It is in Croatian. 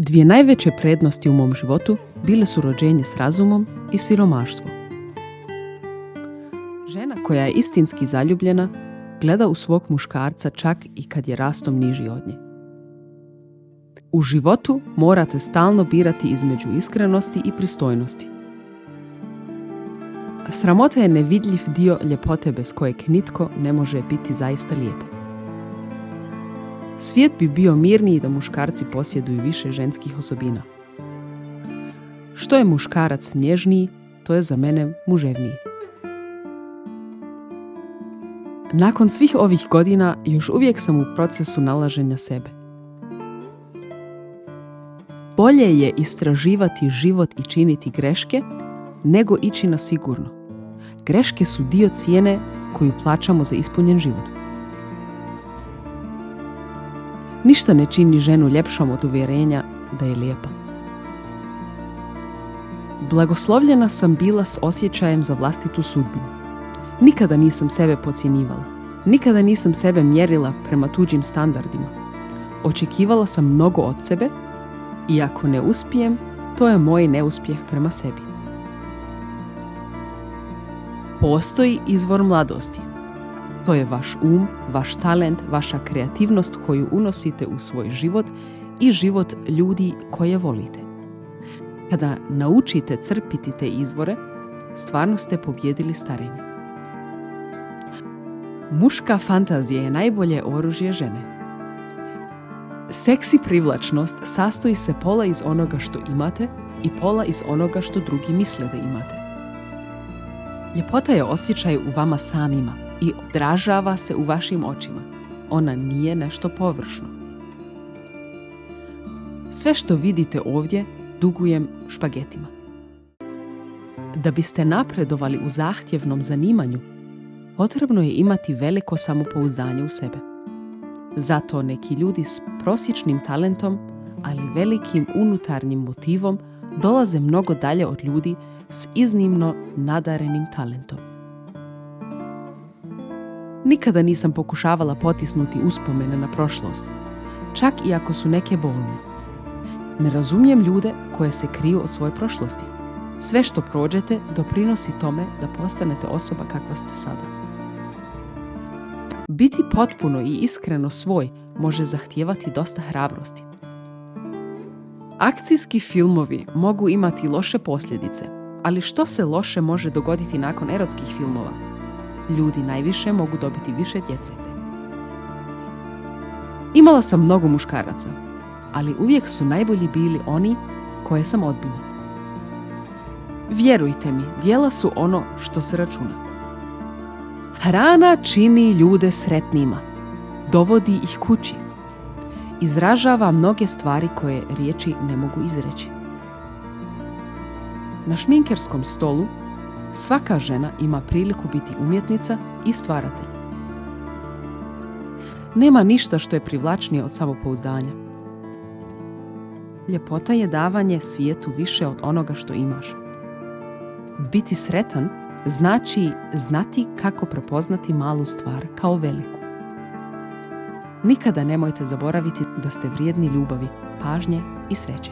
Dvije najveće prednosti u mom životu bile su rođenje s razumom i siromaštvo. Žena koja je istinski zaljubljena gleda u svog muškarca čak i kad je rastom niži od nje. U životu morate stalno birati između iskrenosti i pristojnosti. Sramota je nevidljiv dio ljepote bez kojeg nitko ne može biti zaista lijep. Svijet bi bio mirniji da muškarci posjeduju više ženskih osobina. Što je muškarac nježniji, to je za mene muževniji. Nakon svih ovih godina još uvijek sam u procesu nalaženja sebe. Bolje je istraživati život i činiti greške, nego ići na sigurno. Greške su dio cijene koju plaćamo za ispunjen život. Ništa ne čini ženu ljepšom od uvjerenja da je lijepa. Blagoslovljena sam bila s osjećajem za vlastitu sudbinu. Nikada nisam sebe podcjenjivala. Nikada nisam sebe mjerila prema tuđim standardima. Očekivala sam mnogo od sebe i ako ne uspijem, to je moj neuspjeh prema sebi. Postoji izvor mladosti. To je vaš vaš talent, vaša kreativnost koju unosite u svoj život i život ljudi koje volite. Kada naučite crpiti te izvore, stvarno ste pobjedili starenje. Muška fantazija je najbolje oružje žene. Seksi privlačnost sastoji se pola iz onoga što imate i pola iz onoga što drugi misle da imate. Ljepota je osjećaj u vama samima i odražava se u vašim očima. Ona nije nešto površno. Sve što vidite ovdje dugujem špagetima. Da biste napredovali u zahtjevnom zanimanju, potrebno je imati veliko samopouzdanje u sebe. Zato neki ljudi s prosječnim talentom, ali velikim unutarnjim motivom, dolaze mnogo dalje od ljudi s iznimno nadarenim talentom. Nikada nisam pokušavala potisnuti uspomene na prošlost, čak i ako su neke bolne. Ne razumijem ljude koje se kriju od svoje prošlosti. Sve što prođete doprinosi tome da postanete osoba kakva ste sada. Biti potpuno i iskreno svoj može zahtijevati dosta hrabrosti. Akcijski filmovi mogu imati loše posljedice, ali što se loše može dogoditi nakon erotskih filmova? Ljudi najviše mogu dobiti više djece. Imala sam mnogo muškaraca, ali uvijek su najbolji bili oni koje sam odbila. Vjerujte mi, djela su ono što se računa. Hrana čini ljude sretnima, dovodi ih kući, izražava mnoge stvari koje riječi ne mogu izreći. Na šminkerskom stolu svaka žena ima priliku biti umjetnica i stvaratelj. Nema ništa što je privlačnije od samopouzdanja. Ljepota je davanje svijetu više od onoga što imaš. Biti sretan znači znati kako prepoznati malu stvar kao veliku. Nikada nemojte zaboraviti da ste vrijedni ljubavi, pažnje i sreće.